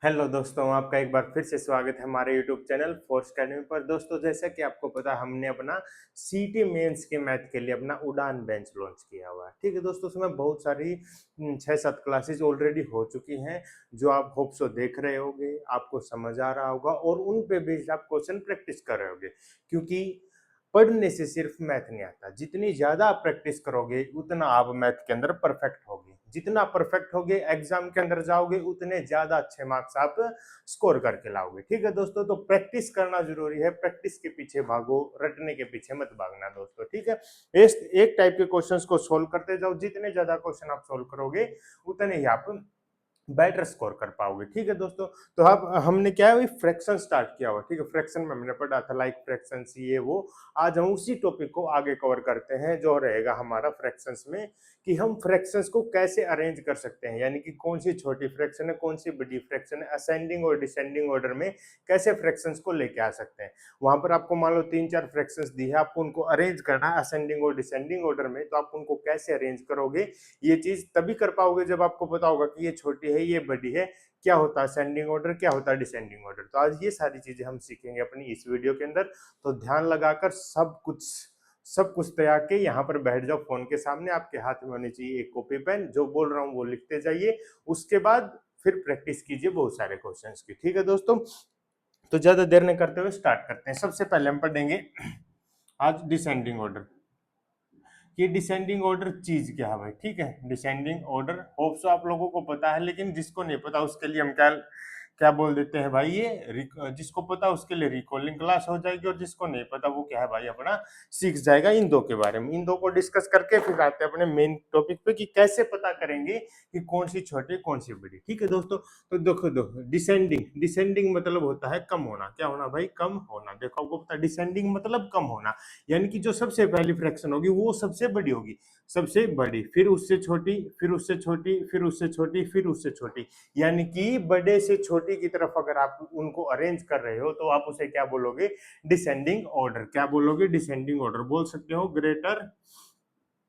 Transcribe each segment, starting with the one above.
Hello दोस्तों, आपका एक बार फिर से स्वागत है हमारे यूट्यूब चैनल फोर्स अकेडमी पर। दोस्तों, जैसा कि आपको पता, हमने अपना सीटी मेंस के मैथ के लिए अपना उड़ान बेंच लॉन्च किया हुआ है। ठीक है दोस्तों, उसमें बहुत सारी 6-7 क्लासेस ऑलरेडी हो चुकी हैं, जो आप होप सो देख रहे होगे, आपको समझ आ रहा होगा और उन पे बेस्ड आप क्वेश्चन प्रैक्टिस कर रहे होगे। क्योंकि पढ़ने से सिर्फ मैथ नहीं आता, जितनी ज्यादा आप प्रैक्टिस करोगे उतना आप मैथ के अंदर परफेक्ट होगे। जितना परफेक्ट होगे एग्जाम के अंदर जाओगे उतने ज्यादा अच्छे मार्क्स आप स्कोर करके लाओगे। ठीक है दोस्तों, तो प्रैक्टिस करना जरूरी है, प्रैक्टिस के पीछे भागो, रटने के पीछे मत भागना दोस्तों। ठीक है, एक टाइप के क्वेश्चंस को सोल्व करते जाओ, जितने ज्यादा क्वेश्चन आप सोल्व करोगे उतने ही आप बेटर स्कोर कर पाओगे। ठीक है दोस्तों, तो अब हमने क्या है, फ्रैक्शन स्टार्ट किया हुआ। ठीक है, फ्रैक्शन में हमने पढ़ा था लाइक फ्रैक्शंस, ये वो। आज हम उसी टॉपिक को आगे कवर करते हैं, जो रहेगा हमारा फ्रैक्शंस में, कि हम फ्रैक्शंस को कैसे अरेंज कर सकते हैं, यानी कि कौन सी छोटी फ्रैक्शन है, कौन सी बड़ी फ्रैक्शन है, असेंडिंग और डिसेंडिंग ऑर्डर में कैसे फ्रैक्शंस को लेके आ सकते हैं। वहां पर आपको मान लो 3-4 फ्रैक्शंस दी है, आपको उनको अरेंज करना है असेंडिंग और डिसेंडिंग ऑर्डर में, तो आप उनको कैसे अरेंज करोगे, ये चीज तभी कर पाओगे जब आपको पता होगा कि ये छोटी है, ये बड़ी है, क्या होता है असेंडिंग ऑर्डर, क्या होता है डिसेंडिंग ऑर्डर। तो आज ये सारी चीजें हम सीखेंगे अपनी इस वीडियो के अंदर। तो ध्यान लगाकर सब कुछ तैयार के यहाँ पर बैठ जाओ, फोन के सामने आपके हाथ में होनी चाहिए एक कॉपी पेन, जो बोल रहा हूँ वो लिखते जाइए। उसके बाद फिर प्रैक्टिस कीजिए बहुत सारे क्वेश्चंस की। ठीक है दोस्तों, तो ज्यादा देर नहीं करते हुए स्टार्ट करते हैं। सबसे पहले हम पढ़ेंगे आज डिसेंडिंग ऑर्डर। ये डिसेंडिंग ऑर्डर चीज क्या है भाई। ठीक है, डिसेंडिंग ऑर्डर होप सो आप लोगों को पता है, लेकिन जिसको नहीं पता उसके लिए हम क्या क्या बोल देते हैं भाई, ये जिसको पता उसके लिए रिकॉलिंग क्लास हो जाएगी, और जिसको नहीं पता वो क्या है भाई, अपना सीख जाएगा इन दो के बारे में। इन दो को डिस्कस करके फिर आते हैं अपने मेन टॉपिक पे, कि कैसे पता करेंगे कि कौन सी छोटी कौन सी बड़ी। ठीक है दोस्तों, तो देखो डिसेंडिंग, डिसेंडिंग मतलब होता है कम होना। क्या होना भाई, कम होना। देखो आपको पता, डिसेंडिंग मतलब कम होना, यानी कि जो सबसे पहली फ्रैक्शन होगी वो सबसे बड़ी होगी, सबसे बड़ी, फिर उससे छोटी, फिर उससे छोटी, फिर उससे छोटी, फिर उससे छोटी। यानी कि बड़े से छोटी की तरफ अगर आप उनको अरेंज कर रहे हो तो आप उसे क्या बोलोगे, डिसेंडिंग ऑर्डर। क्या बोलोगे, डिसेंडिंग ऑर्डर बोल सकते हो।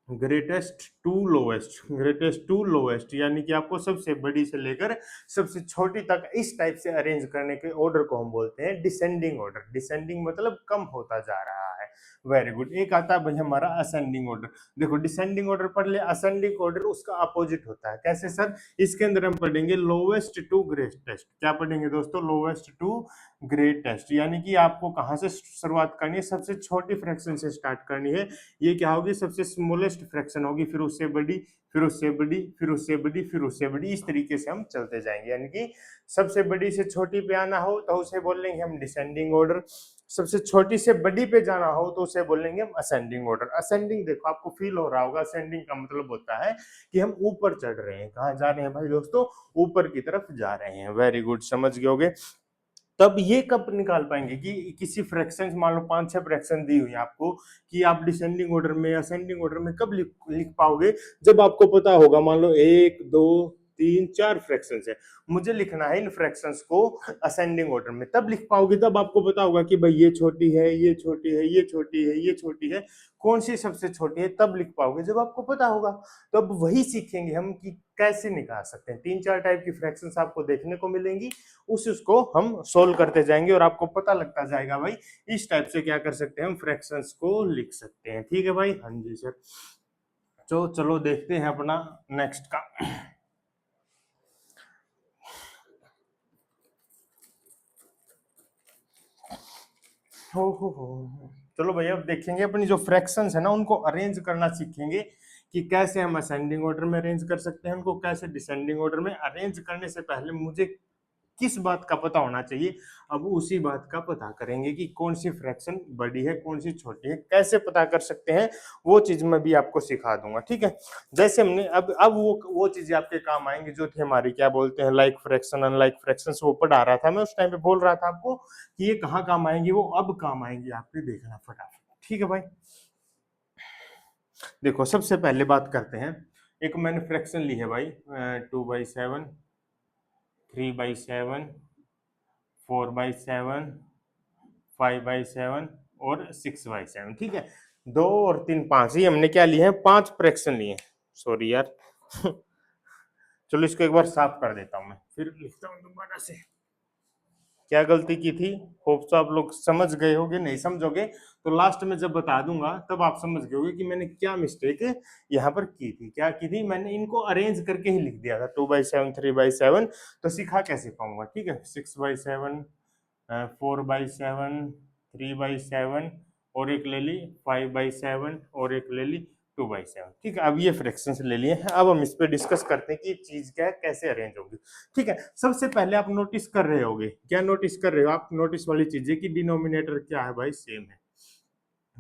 Greatest to lowest, greatest to lowest, यानी कि आपको सबसे बड़ी से लेकर सबसे छोटी तक इस टाइप से अरेंज करने के ऑर्डर को हम बोलते हैं डिसेंडिंग ऑर्डर। डिसेंडिंग मतलब कम होता जा रहा है। Very good. एक आता है भाई हमारा असेंडिंग ऑर्डर। देखो डिसेंडिंग ऑर्डर पढ़ ले, असेंडिंग ऑर्डर उसका अपोजिट होता है। कैसे सर, इसके अंदर हम पढ़ेंगे लोवेस्ट टू ग्रेटेस्ट। क्या पढ़ेंगे दोस्तों, लोवेस्ट टू ग्रेटेस्ट, यानी कि आपको कहां से शुरुआत करनी है, सबसे छोटी फ्रैक्शन से स्टार्ट करनी है। ये क्या होगी, सबसे स्मॉलेस्ट फ्रैक्शन होगी, फिर उससे बड़ी, फिर उससे बड़ी, फिर उससे बड़ी, फिर उससे बड़ी, इस तरीके से हम चलते जाएंगे। यानी कि सबसे बड़ी से छोटी पे आना हो तो उसे बोलेंगे हम डिसेंडिंग ऑर्डर, सबसे छोटी से बड़ी पे जाना हो तो उसे बोलेंगे हम असेंडिंग ऑर्डर। असेंडिंग देखो आपको फील हो रहा होगा, असेंडिंग का मतलब होता है कि हम ऊपर चढ़ रहे हैं। कहाँ जा रहे हैं भाई दोस्तों, ऊपर की तरफ जा रहे हैं। वेरी गुड, समझ गए होगे। तब ये कब निकाल पाएंगे कि किसी फ्रैक्शन, मान लो 5-6 फ्रैक्शन दी हुई आपको, कि आप डिसेंडिंग ऑर्डर में असेंडिंग ऑर्डर में कब लिख पाओगे, जब आपको पता होगा मान लो 1, 2, 3, 4 फ्रैक्शन है, मुझे लिखना है इन फ्रैक्शंस को असेंडिंग ऑर्डर में, तब लिख पाओगे। तब आपको पता होगा कि भाई ये छोटी है, ये छोटी है, ये छोटी है, ये छोटी है, कौन सी सबसे छोटी है, तब लिख पाओगे जब आपको पता होगा। तो अब वही सीखेंगे हम कि कैसे निकाल सकते हैं। 3-4 टाइप की फ्रैक्शंस आपको देखने को मिलेंगी, उसको हम सोल्व करते जाएंगे और आपको पता लगता जाएगा भाई इस टाइप से क्या कर सकते हैं, हम फ्रैक्शंस को लिख सकते हैं। ठीक है भाई, हाँ जी सर। तो चलो देखते हैं अपना नेक्स्ट का। हो चलो भाई, अब देखेंगे अपनी जो फ्रैक्शंस है ना उनको अरेंज करना सीखेंगे, कि कैसे हम असेंडिंग ऑर्डर में अरेंज कर सकते हैं उनको, कैसे डिसेंडिंग ऑर्डर में। अरेंज करने से पहले मुझे किस बात का पता होना चाहिए, अब उसी बात का पता करेंगे कि कौन सी फ्रैक्शन बड़ी है, कौन सी छोटी है, कैसे पता कर सकते हैं, वो चीज मैं भी आपको सिखा दूंगा। ठीक है, जैसे हमने अब वो चीजें आपके काम आएंगी जो थी हमारी, क्या बोलते हैं, लाइक फ्रैक्शन अनलाइक फ्रैक्शन, वो पढ़ा रहा था मैं उस टाइम पे, बोल रहा था आपको कि ये कहाँ काम आएंगी, वो अब काम आएंगी, आपके देखना फटाफट। ठीक है भाई, देखो सबसे पहले बात करते हैं, एक मैंने फ्रैक्शन ली है भाई, 2/7, 3/7, 4/7, 5/7 और 6/7। ठीक है, 2 और 3 5, ही हमने क्या लिए हैं, 5 फ्रैक्शन लिए हैं। सॉरी यार चलो इसको एक बार साफ कर देता हूँ मैं, फिर लिखता हूँ दोबारा से। क्या गलती की थी, होप तो आप लोग समझ गए होगे, नहीं समझोगे तो लास्ट में जब बता दूंगा तब आप समझ गए होगे कि मैंने क्या मिस्टेक यहाँ पर की थी। क्या की थी, मैंने इनको अरेंज करके ही लिख दिया था 2/7 3/7, तो सिखा कैसे पाऊंगा, ठीक है। 6/7 4/7 3/7 और एक ले ली 5/7 और एक ले ली 2/7, ठीक है। अब ये फ्रैक्शंस ले लिए हैं, अब हम इस पे डिस्कस करते हैं कि चीज क्या है, कैसे अरेंज होगी, ठीक है। सबसे पहले आप नोटिस कर रहे होगे, क्या नोटिस कर रहे हो आप, नोटिस वाली चीज है कि डिनोमिनेटर क्या है भाई, सेम है।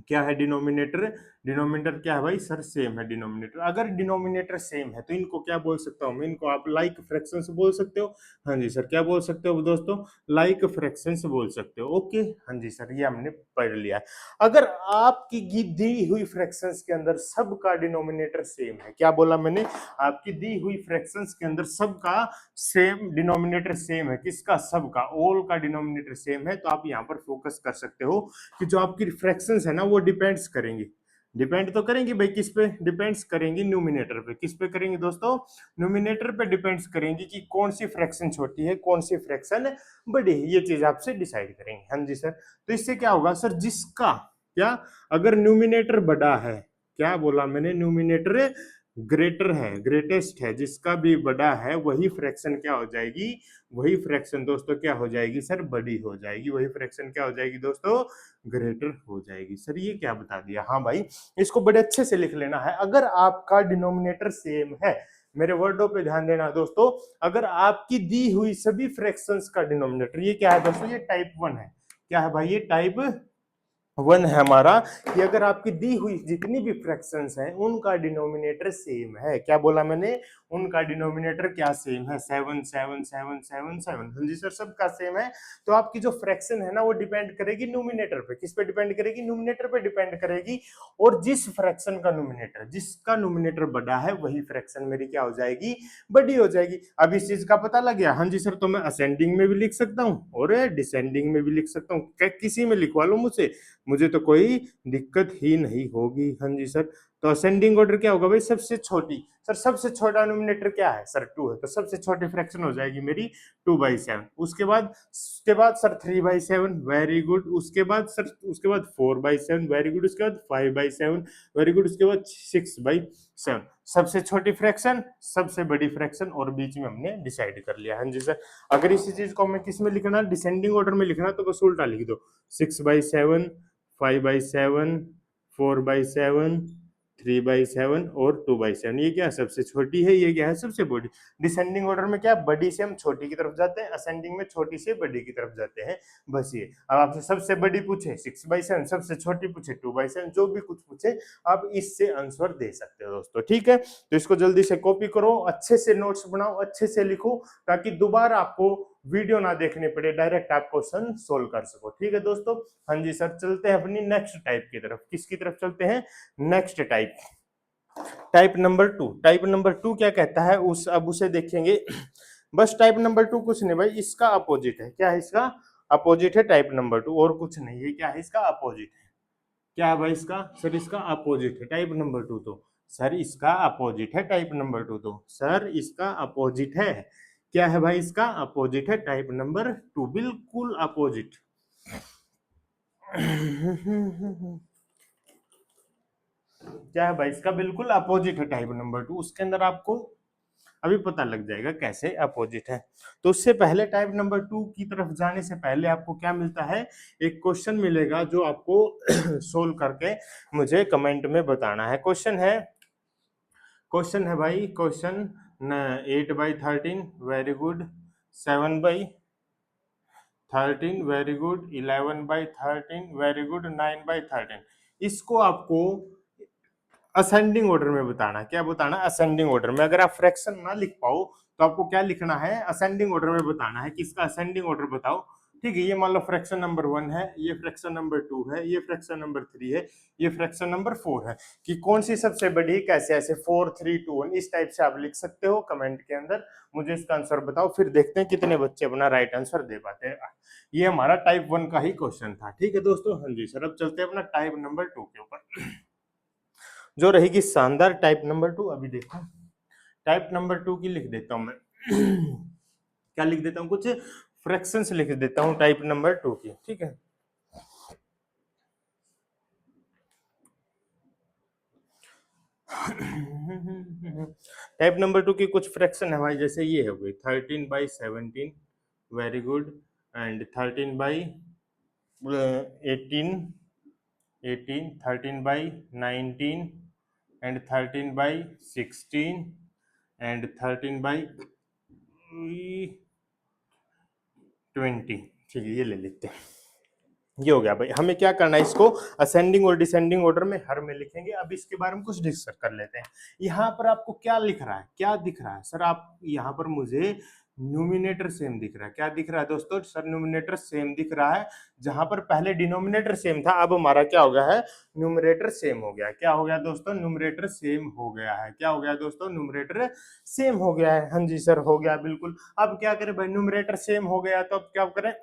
क्या है डिनोमिनेटर, डिनोमिनेटर क्या है भाई सर, सेम है डिनोमिनेटर। अगर डिनोमिनेटर सेम है तो इनको क्या बोल सकता हूँ मैं, इनको आप लाइक फ्रैक्शंस बोल सकते हो। हाँ जी सर, क्या बोल सकते हो दोस्तों, लाइक फ्रैक्शंस बोल सकते हो। ओके हाँ जी सर, ये हमने पढ़ लिया है। अगर आपकी दी हुई फ्रैक्शंस के अंदर सबका डिनोमिनेटर सेम है, क्या बोला मैंने, आपकी दी हुई फ्रैक्शंस के अंदर सबका सेम डिनोमिनेटर सेम है, किसका, सबका, ऑल का डिनोमिनेटर सेम है, तो आप यहाँ पर फोकस कर सकते हो कि जो आपकी फ्रैक्शंस है ना वो डिपेंड्स करेंगी, डिपेंड तो करेंगी भाई, किस पे डिपेंड्स करेंगी, न्यूमिनेटर पे। किस पे करेंगी दोस्तों, न्यूमिनेटर पे डिपेंड्स करेंगी कि कौन सी फ्रैक्शन छोटी है, कौन सी फ्रैक्शन बड़ी है, ये चीज आपसे डिसाइड करेंगे। हाँ जी सर, तो इससे क्या होगा सर, जिसका क्या, अगर न्यूमिनेटर बड़ा है, क्या बोला मैंने, न्यूमिनेटर ग्रेटर है, ग्रेटेस्ट है, जिसका भी बड़ा है वही फ्रैक्शन क्या हो जाएगी, वही फ्रैक्शन दोस्तों क्या हो जाएगी सर, बड़ी हो जाएगी, वही फ्रैक्शन क्या हो जाएगी दोस्तों, ग्रेटर हो जाएगी। सर ये क्या बता दिया, हाँ भाई इसको बड़े अच्छे से लिख लेना है। अगर आपका डिनोमिनेटर सेम है, मेरे वर्डों पे ध्यान देना दोस्तों, अगर आपकी दी हुई सभी फ्रैक्शंस का डिनोमिनेटर, ये क्या है दोस्तों, ये टाइप 1 है। क्या है भाई, ये टाइप 1 है हमारा, कि अगर आपकी दी हुई जितनी भी फ्रैक्शंस हैं उनका डिनोमिनेटर सेम है। क्या बोला मैंने, उनका डिनोमिनेटर क्या सेम है, 7 7 7 7 7। हाँ जी सर, सबका सेम है, तो आपकी जो फ्रैक्शन है ना वो डिपेंड करेगी न्यूमिनेटर पे। किस पे डिपेंड करेगी, न्यूमिनेटर पे डिपेंड करेगी। और जिस फ्रैक्शन का न्यूमिनेटर, जिसका न्यूमिनेटर बड़ा है वही फ्रैक्शन मेरी क्या हो जाएगी, बड़ी हो जाएगी। अब इस चीज का पता लग गया। हाँ जी सर, तो मैं असेंडिंग में भी लिख सकता हूँ और डिसेंडिंग में भी लिख सकता हूँ, किसी में लिखवा लो मुझसे, मुझे तो कोई दिक्कत ही नहीं होगी। हाँ जी सर, तो असेंडिंग ऑर्डर क्या होगा भाई, सबसे छोटी, सर सबसे छोटा डिनोमिनेटर क्या है सर, 2 है, तो सबसे छोटी फ्रैक्शन हो जाएगी मेरी 2/7। उसके बाद सर 3/7, वेरी गुड। उसके बाद सर, उसके बाद 4/7, वेरी गुड। उसके बाद 5/7, वेरी गुड। उसके बाद 6/7। सबसे छोटी फ्रैक्शन, सबसे बड़ी फ्रैक्शन, और बीच में हमने डिसाइड कर लिया। हाँ जी सर, अगर इसी चीज को हमें किस में लिखना, डिसेंडिंग ऑर्डर में लिखना, तो बस उल्टा लिख दो, 6/7, 5/7, 4/7, 3/7 और 2/7। ये क्या है, सबसे छोटी है, ये क्या है, सबसे बड़ी। डिसेंडिंग ऑर्डर में क्या, बड़ी से हम छोटी की तरफ जाते हैं, असेंडिंग में छोटी से बड़ी की तरफ जाते हैं, बस ये। अब आपसे सबसे बड़ी पूछे 6/7, सबसे छोटी पूछे 2/7, जो भी कुछ पूछे आप इससे आंसर दे सकते हो दोस्तों, ठीक है। तो इसको जल्दी से कॉपी करो, अच्छे से नोट्स बनाओ, अच्छे से लिखो, ताकि दोबारा आपको वीडियो ना देखने पड़े, डायरेक्ट आप क्वेश्चन सोल्व कर सको, ठीक है दोस्तों। हाँ जी सर, चलते हैं अपनी नेक्स्ट टाइप की तरफ। किसकी तरफ चलते हैं, next type, type number 2। Type number 2 क्या कहता है, उस अब उसे देखेंगे। बस टाइप नंबर 2 कुछ नहीं भाई, इसका अपोजिट है। क्या है, इसका अपोजिट है टाइप नंबर 2, और कुछ नहीं है। क्या है, इसका अपोजिट है। क्या है भाई, इसका सर, इसका अपोजिट है टाइप नंबर 2, तो सर इसका अपोजिट है टाइप नंबर 2, तो सर इसका अपोजिट है। क्या है भाई, इसका अपोजिट है टाइप नंबर 2, बिल्कुल अपोजिट। क्या है भाई, इसका बिल्कुल अपोजिट है टाइप नंबर 2। उसके अंदर आपको अभी पता लग जाएगा कैसे अपोजिट है। तो उससे पहले, टाइप नंबर 2 की तरफ जाने से पहले आपको क्या मिलता है, एक क्वेश्चन मिलेगा जो आपको सोल्व करके मुझे कमेंट में बताना है। क्वेश्चन है भाई, question 8/13, very good. 7/13, very good. 11/13, very good. 9/13। इसको आपको असेंडिंग ऑर्डर में बताना है। क्या बताना है, असेंडिंग ऑर्डर में। अगर आप फ्रैक्शन ना लिख पाओ तो आपको क्या लिखना है, असेंडिंग ऑर्डर में बताना है कि इसका असेंडिंग ऑर्डर बताओ, ठीक है। ये मान लो फ्रैक्शन नंबर 1 है, ये फ्रैक्शन नंबर 2 है, ये फ्रैक्शन नंबर 3 है, ये फ्रैक्शन नंबर 4 है, कि कौन सी सबसे बड़ी, कैसे, ऐसे 4 3 2 1, इस टाइप से आप लिख सकते हो कमेंट के अंदर। मुझे इसका आंसर बताओ, फिर देखते हैं कितने बच्चे अपना राइट आंसर दे पाते हैं। ये हमारा टाइप 1 का ही क्वेश्चन था, ठीक है दोस्तों। हाँ जी सर, अब चलते हैं अपना टाइप नंबर 2 के ऊपर, जो रहेगी शानदार टाइप नंबर 2। अभी देखो, टाइप नंबर 2 की लिख देता हूं मैं क्या लिख देता हूं, कुछ फ्रैक्शंस लिख देता हूं टाइप नंबर 2 की, ठीक है। टाइप नंबर 2 की कुछ फ्रैक्शन है भाई, जैसे ये हो गई 13/17, very good, and 13/18, 13/19 and 13/16 and 13/20, ठीक है, ये ले लेते हैं। ये हो गया भाई। हमें क्या करना है, इसको असेंडिंग और डिसेंडिंग ऑर्डर में हर में लिखेंगे। अब इसके बारे में कुछ डिस्कस कर लेते हैं। यहाँ पर आपको क्या लिख रहा है, क्या दिख रहा है सर? आप यहाँ पर मुझे न्यूमिनेटर सेम दिख रहा है। क्या दिख रहा है दोस्तों? सर न्यूमिनेटर सेम दिख रहा है। जहां पर पहले डिनोमिनेटर सेम था, अब हमारा क्या हो गया है, न्यूमरेटर सेम हो गया। क्या हो गया दोस्तों? न्यूमरेटर सेम हो गया है। क्या हो गया दोस्तों? न्यूमरेटर सेम हो गया है। हाँ जी सर, हो गया बिल्कुल। अब क्या करें भाई, न्यूमरेटर सेम हो गया तो अब क्या करें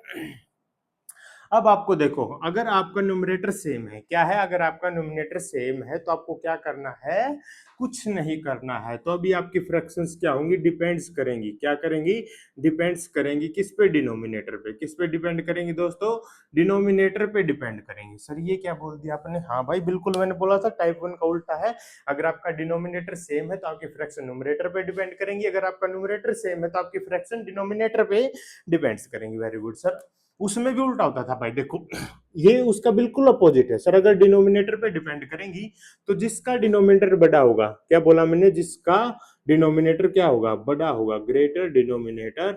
अब आपको देखो, अगर आपका न्यूमरेटर सेम है, क्या है, अगर आपका न्यूमरेटर सेम है तो आपको क्या करना है, कुछ नहीं करना है। तो अभी आपकी फ्रैक्शंस क्या होंगी, डिपेंड्स करेंगी। क्या करेंगी? डिपेंड्स करेंगी किस पे? डिनोमिनेटर पे। किस पे डिपेंड करेंगी दोस्तों? डिनोमिनेटर पे डिपेंड करेंगी। सर ये क्या बोल दिया आपने? हाँ भाई बिल्कुल, मैंने बोला था टाइप 1 का उल्टा है। अगर आपका डिनोमिनेटर सेम है तो आपकी फ्रैक्शन न्यूमरेटर पे डिपेंड करेंगी। अगर आपका न्यूमरेटर सेम है तो आपकी फ्रैक्शन डिनोमिनेटर पे डिपेंड्स करेंगी। Very good sir. उसमें भी उल्टा होता था भाई, देखो ये उसका बिल्कुल अपोजिट है सर। अगर डिनोमिनेटर पे डिपेंड करेंगी तो जिसका डिनोमिनेटर बड़ा होगा, क्या बोला मैंने, जिसका डिनोमिनेटर क्या होगा, बड़ा होगा, greater denominator,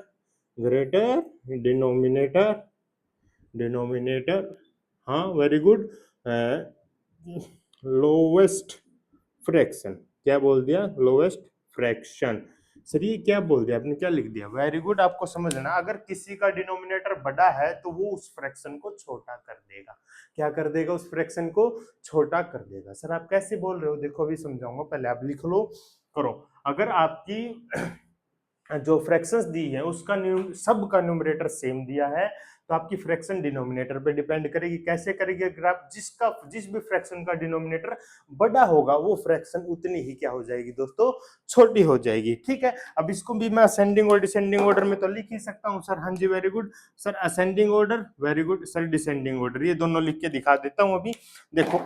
greater denominator, denominator, हाँ वेरी गुड, लोवेस्ट फ्रैक्शन। क्या बोल दिया? Lowest fraction. सर ये क्या बोल दिया आपने, क्या लिख दिया? वेरी गुड, आपको समझना, अगर किसी का डिनोमिनेटर बड़ा है तो वो उस फ्रैक्शन को छोटा कर देगा। क्या कर देगा? उस फ्रैक्शन को छोटा कर देगा। सर आप कैसे बोल रहे हो? देखो अभी समझाऊंगा, पहले आप लिख लो, करो। अगर आपकी जो फ्रैक्शंस दी है उसका सब का न्यूमरेटर सेम दिया है तो आपकी फ्रैक्शन डिनोमिनेटर पे डिपेंड करेगी। कैसे करेगी? अगर आप जिस भी फ्रैक्शन का डिनोमिनेटर बड़ा होगा वो फ्रैक्शन उतनी ही क्या हो जाएगी दोस्तों, छोटी हो जाएगी। ठीक है, अब इसको भी मैं असेंडिंग और डिसेंडिंग ऑर्डर में तो लिख ही सकता हूँ सर। हाँ जी very good sir, ascending order, very good sir, descending order, ये दोनों लिख के दिखा देता हूँ अभी। देखो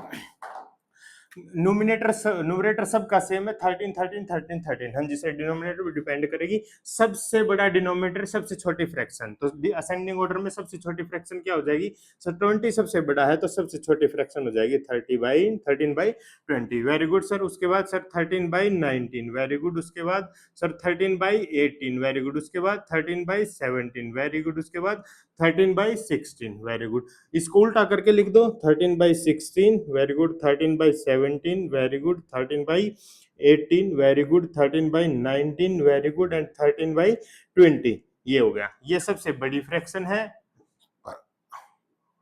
न्यूमरेटर सबका सेम है, 13 13 13 13। हाँ जी सर, डिनोमिनेटर भी डिपेंड करेगी। सबसे बड़ा डिनोमिनेटर, सबसे छोटी फ्रैक्शन, तो असेंडिंग ऑर्डर में सबसे छोटी फ्रैक्शन क्या हो जाएगी सर? 20 सबसे बड़ा है तो सबसे छोटी फ्रैक्शन हो जाएगी 13/20। Very good sir. उसके बाद सर 13/19, वेरी गुड। उसके बाद सर 13/18, वेरी गुड। उसके बाद 13/17, वेरी गुड। उसके बाद 13/16, वेरी गुड। इसको उल्टा करके लिख दो, 13/16, very good, 13/17, very good, 13/18, very good, 13/19, very good, and 13/20। ये हो गया, ये सबसे बड़ी फ्रैक्शन है।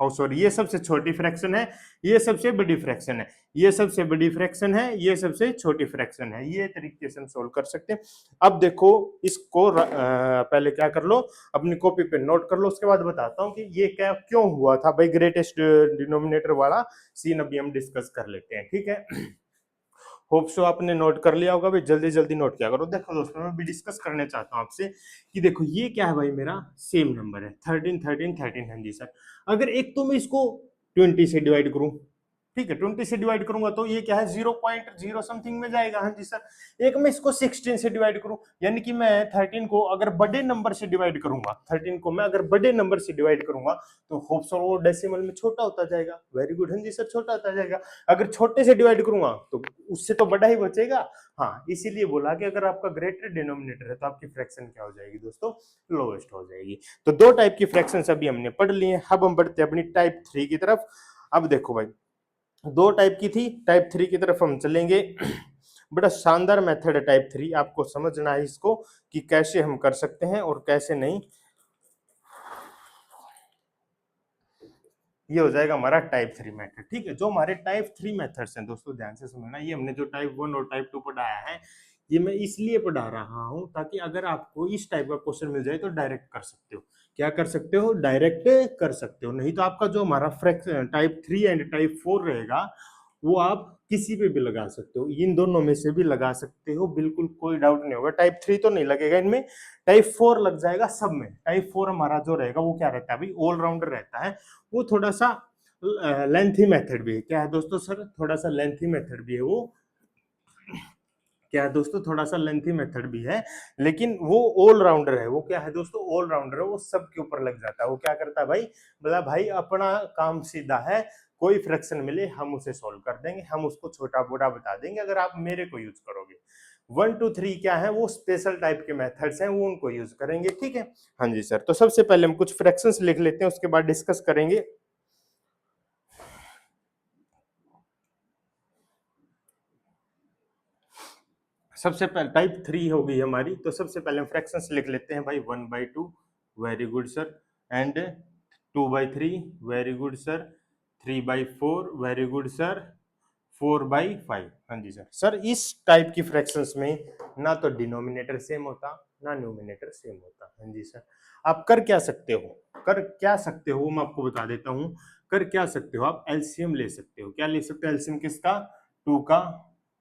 सॉरी, ये सबसे छोटी फ्रैक्शन है, ये सबसे बड़ी फ्रैक्शन है, ये सबसे बड़ी फ्रैक्शन है, ये सबसे छोटी फ्रैक्शन है। ये तरीके से हम सोल्व कर सकते हैं। अब देखो इसको पहले क्या कर लो, अपनी कॉपी पे नोट कर लो, उसके बाद बताता हूँ कि ये क्या क्यों हुआ था भाई। ग्रेटेस्ट डिनोमिनेटर वाला सीन अभी हम डिस्कस कर लेते हैं, ठीक है। होप सो आपने नोट कर लिया होगा भाई, जल्दी जल्दी नोट किया करो। देखो दोस्तों, मैं भी डिस्कस करने चाहता हूँ आपसे कि देखो ये क्या है भाई, मेरा सेम नंबर है 13 13 13। हाँ जी सर, अगर एक तो मैं इसको 20 से डिवाइड करूं, ठीक है, 20 से डिवाइड करूंगा तो ये क्या है, 0.0 समथिंग में जाएगा। हाँ जी सर, एक मैं इसको 16 से डिवाइड करूं, यानी कि मैं 13 को अगर बड़े नंबर से डिवाइड करूंगा, 13 को मैं अगर बड़े नंबर से डिवाइड करूंगा तो होप सो वो डेसिमल में छोटा होता जाएगा। वेरी गुड, हाँ जी सर, छोटा होता जाएगा। अगर छोटे से डिवाइड करूंगा तो उससे तो बड़ा ही बचेगा। हाँ, इसीलिए बोला कि अगर आपका ग्रेटर डिनोमिनेटर है तो आपकी फ्रैक्शन क्या हो जाएगी दोस्तों, लोएस्ट हो जाएगी। तो दो टाइप की फ्रैक्शन अभी हमने पढ़ ली है। अब हम बढ़ते हैं अपनी टाइप 3 की तरफ। अब देखो भाई, दो टाइप की थी, टाइप 3 की तरफ हम चलेंगे। बड़ा शानदार मेथड है टाइप 3, आपको समझना है इसको कि कैसे हम कर सकते हैं और कैसे नहीं। ये हो जाएगा हमारा टाइप 3 मेथड, ठीक है। जो हमारे टाइप 3 मेथड्स हैं दोस्तों, ध्यान से समझना, ये हमने जो टाइप 1 और टाइप 2 पढ़ाया है, ये मैं इसलिए पढ़ा रहा हूं ताकि अगर आपको इस टाइप का क्वेश्चन मिल जाए तो डायरेक्ट कर सकते हो। क्या कर सकते हो? डायरेक्ट कर सकते हो। नहीं तो आपका जो हमारा टाइप 3 एंड टाइप 4 रहेगा वो आप किसी पे भी लगा सकते हो, इन दोनों में से भी लगा सकते हो, बिल्कुल कोई डाउट नहीं होगा। टाइप 3 तो नहीं लगेगा इनमें, टाइप 4 लग जाएगा सब में। टाइप 4 हमारा जो रहेगा वो क्या रहता है भाई, ऑलराउंडर रहता है। वो थोड़ा सा लेंथी मेथड भी है। क्या है दोस्तों सर, थोड़ा सा लेंथी मेथड भी है वो। क्या है दोस्तों, थोड़ा सा लेंथी मेथड भी है, लेकिन वो ऑलराउंडर है। वो क्या है दोस्तों, ऑलराउंडर है, वो सब के ऊपर लग जाता है। वो क्या करता है भाई, बोला भाई अपना काम सीधा है, कोई फ्रैक्शन मिले हम उसे सॉल्व कर देंगे, हम उसको छोटा बड़ा बता देंगे अगर आप मेरे को यूज करोगे। 1 2 3 क्या है, वो स्पेशल टाइप के मेथड्स हैं, वो उनको यूज करेंगे। ठीक है, हाँ जी सर। तो सबसे पहले हम कुछ फ्रैक्शंस लिख लेते हैं, उसके बाद डिस्कस करेंगे। सबसे पहले टाइप 3 हो गई हमारी, तो सबसे पहले हम फ्रैक्शंस लिख लेते हैं भाई। 1/2, very good sir. And 2/3, very good sir. 3/4, very good sir. 4/5, हाँ जी सर। सर इस टाइप की फ्रैक्शंस में ना तो डिनोमिनेटर सेम होता, ना न्यूमिनेटर सेम होता। हाँ जी सर। आप कर क्या सकते हो, कर क्या सकते हो मैं आपको बता देता हूँ। कर क्या सकते हो, आप एलसीएम ले सकते हो। क्या ले सकते हो एलसीएम, किसका, 2 का,